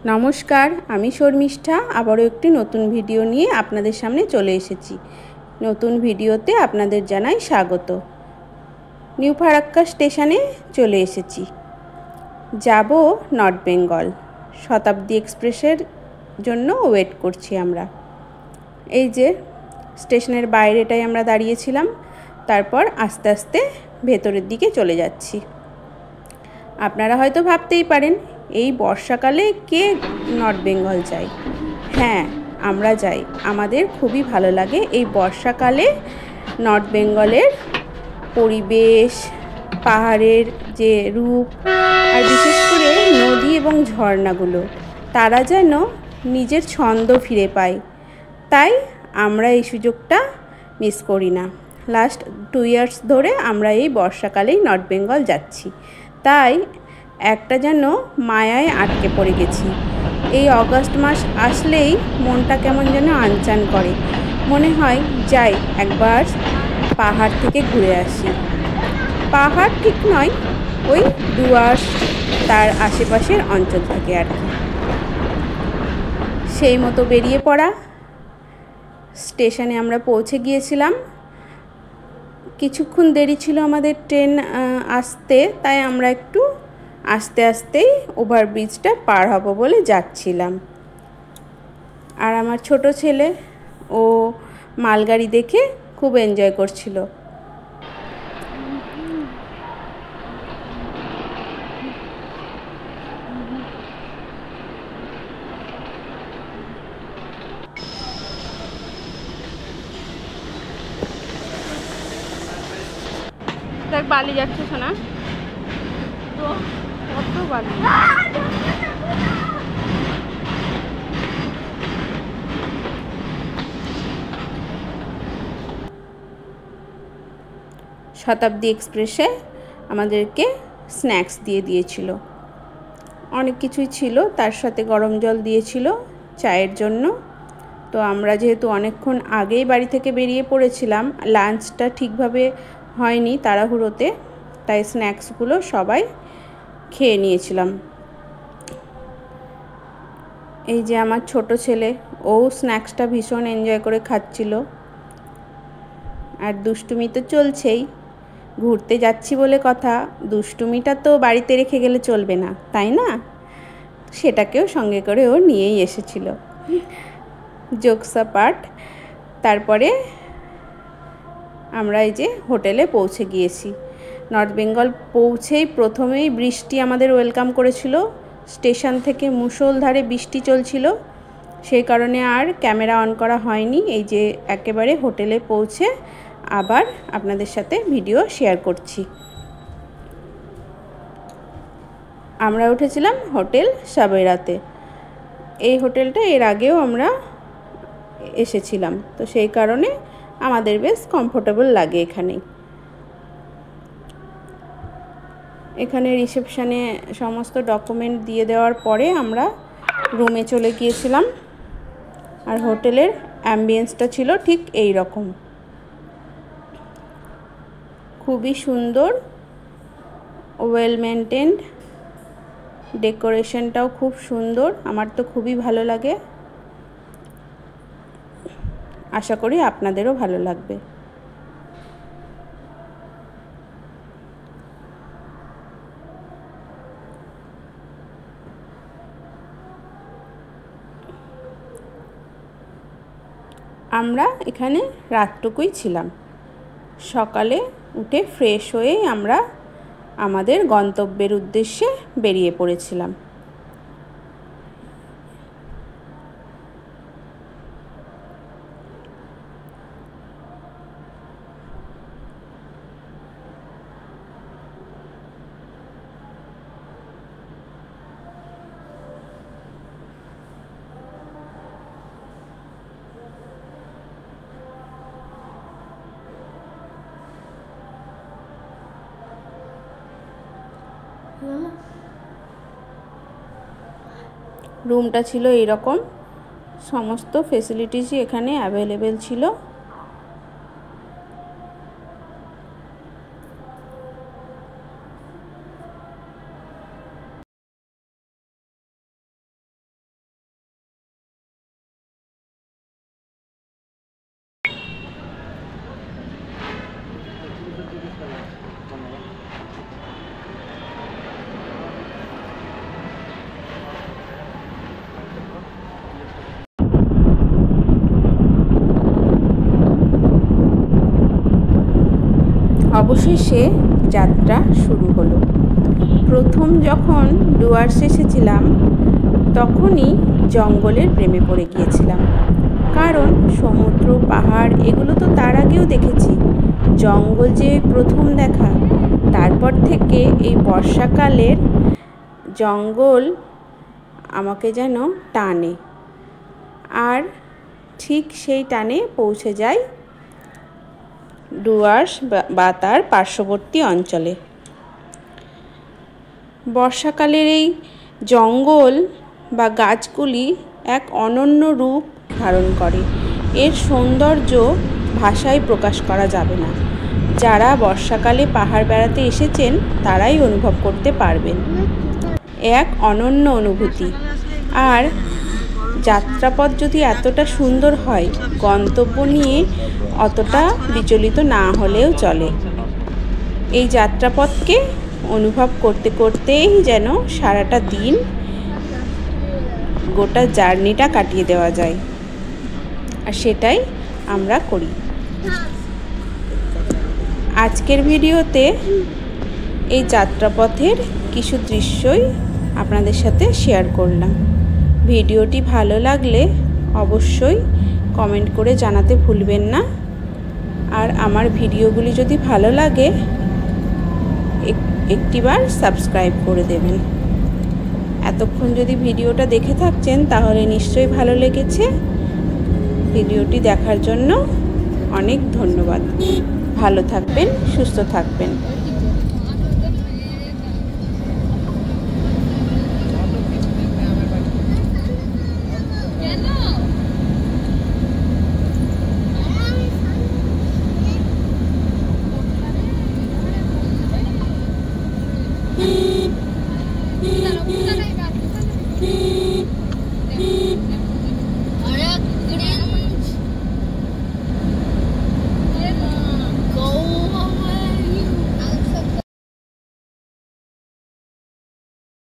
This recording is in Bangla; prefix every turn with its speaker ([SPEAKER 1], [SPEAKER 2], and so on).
[SPEAKER 1] নমস্কার, আমি শর্মিষ্ঠা আবারও একটি নতুন ভিডিও নিয়ে আপনাদের সামনে চলে এসেছি। নতুন ভিডিওতে আপনাদের জানাই স্বাগত। নিউ ফারাক্কা স্টেশনে চলে এসেছি। যাব নর্থ বেঙ্গল। শতাব্দী এক্সপ্রেসের জন্য ওয়েট করছি আমরা। এই যে স্টেশনের বাইরেটাই আমরা দাঁড়িয়েছিলাম, তারপর আস্তে আস্তে ভেতরের দিকে চলে যাচ্ছি। আপনারা হয়তো ভাবতেই পারেন, এই বর্ষাকালে কে নর্থ বেঙ্গল যায়? হ্যাঁ, আমরা যাই। আমাদের খুবই ভালো লাগে এই বর্ষাকালে নর্থ বেঙ্গলের পরিবেশ, পাহাড়ের যে রূপ, আর বিশেষ করে নদী এবং ঝর্ণাগুলো, তারা যেন নিজের ছন্দ ফিরে পায়। তাই আমরা এই সুযোগটা মিস করি না। লাস্ট 2 ইয়ার্স ধরে আমরা এই বর্ষাকালেই নর্থ বেঙ্গল যাচ্ছি। তাই একটা যেন মায়ায় আটকে পড়ে গেছি। এই অগাস্ট মাস আসলেই মনটা কেমন যেন আনচান করে। মনে হয় যাই একবার পাহাড় থেকে ঘুরে আসি। পাহাড় ঠিক নয়, ওই ডুয়ার্স তার আশেপাশের অঞ্চল থেকে আর কি। সেই মতো বেরিয়ে পড়া। স্টেশনে আমরা পৌঁছে গিয়েছিলাম। কিছুক্ষণ দেরি ছিল আমাদের ট্রেন আসতে, তাই আমরা একটু আস্তে আস্তেই ওভারব্রিজটা পার হব বলে যাচ্ছিলাম। আর আমার ছোট ছেলে, ও মালগাড়ি দেখে খুব এনজয় করছিল। দেখ বালি যাচ্ছে সোনা, তো কত বালি। শতাব্দী এক্সপ্রেসে আমাদেরকে স্ন্যাক্স দিয়ে দিয়েছিল। অনেক কিছুই ছিল, তার সাথে গরম জল দিয়েছিল চায়ের জন্য। তো আমরা যেহেতু অনেকক্ষণ আগেই বাড়ি থেকে বেরিয়ে পড়েছিলাম, লাঞ্চটা ঠিকভাবে হয়নি তাড়াহুড়োতে, তাই স্ন্যাক্সগুলো সবাই খেয়ে নিয়েছিলাম। এই যে আমার ছোট ছেলে, ও স্ন্যাক্সটা ভীষণ এনজয় করে খাচ্ছিল। আর দুষ্টুমি তো চলছেই। ঘুরতে যাচ্ছি বলে কথা, দুষ্টুমিটা তো বাড়িতে রেখে গেলে চলবে না, তাই না? সেটাকেও সঙ্গে করে ও নিয়েই এসেছিল। Jokes apart. তারপরে আমরা এই যে হোটেলে পৌঁছে গিয়েছি। নর্থ বেঙ্গল পৌঁছেই প্রথমেই বৃষ্টি আমাদের ওয়েলকাম করেছিল। স্টেশন থেকে মুষলধারে বৃষ্টি চলছিল, সেই কারণে আর ক্যামেরা অন করা হয়নি। এই যে একেবারে হোটেলে পৌঁছে আবার আপনাদের সাথে ভিডিও শেয়ার করছি। আমরা উঠেছিলাম হোটেল সাবেরাতে। এই হোটেলটা এর আগেও আমরা এসেছিলাম, তো সেই কারণে আমাদের বেশ কমফোর্টেবল লাগে এখানেই। এখানে রিসেপশানে সমস্ত ডকুমেন্ট দিয়ে দেওয়ার পরে আমরা রুমে চলে গিয়েছিলাম। আর হোটেলের অ্যাম্বিয়েন্সটা ছিল ঠিক এই রকম, খুবই সুন্দর, ওয়েল মেনটেন্ড, ডেকোরেশনটাও খুব সুন্দর। আমার তো খুবই ভালো লাগে, আশা করি আপনাদেরও ভালো লাগবে। আমরা এখানে রাতটুকুই ছিলাম। সকালে উঠে ফ্রেশ হয়ে আমরা আমাদের গন্তব্যের উদ্দেশ্যে বেরিয়ে পড়েছিলাম। রুমটা ছিল এইরকম, সমস্ত ফেসিলিটিসই এখানে অ্যাভেলেবেল ছিল। অবশেষে যাত্রা শুরু হলো। প্রথম যখন ডুয়ার্স এসেছিলাম তখনই জঙ্গলের প্রেমে পড়ে গিয়েছিলাম, কারণ সমুদ্র পাহাড় এগুলো তো তার আগেও দেখেছি, জঙ্গল যে প্রথম দেখা। তারপর থেকে এই বর্ষাকালের জঙ্গল আমাকে যেন টানে, আর ঠিক সেই টানে পৌঁছে যায় ডুয়ার্স বা তার পার্শ্ববর্তী অঞ্চলে। বর্ষাকালের এই জঙ্গল বা গাছগুলি এক অনন্য রূপ ধারণ করে। এর সৌন্দর্য ভাষায় প্রকাশ করা যাবে না। যারা বর্ষাকালে পাহাড় বেড়াতে এসেছেন তারাই অনুভব করতে পারবেন, এক অনন্য অনুভূতি। আর যাত্রাপথ যদি এতটা সুন্দর হয়, গন্তব্য নিয়ে অতটা বিচলিত না হলেও চলে। এই যাত্রাপথকে অনুভব করতে করতেই যেন সারাটা দিন গোটা জার্নিটা কাটিয়ে দেওয়া যায়, আর সেটাই আমরা করি। আজকের ভিডিওতে এই যাত্রাপথের কিছু দৃশ্যই আপনাদের সাথে শেয়ার করলাম। ভিডিওটি ভালো লাগলে অবশ্যই কমেন্ট করে জানাতে ভুলবেন না। আর আমার ভিডিওগুলি যদি ভালো লাগে একটিবার সাবস্ক্রাইব করে দেবেন। এতক্ষণ যদি ভিডিওটা দেখে থাকছেন তাহলে নিশ্চয়ই ভালো লেগেছে। ভিডিওটি দেখার জন্য অনেক ধন্যবাদ। ভালো থাকবেন, সুস্থ থাকবেন।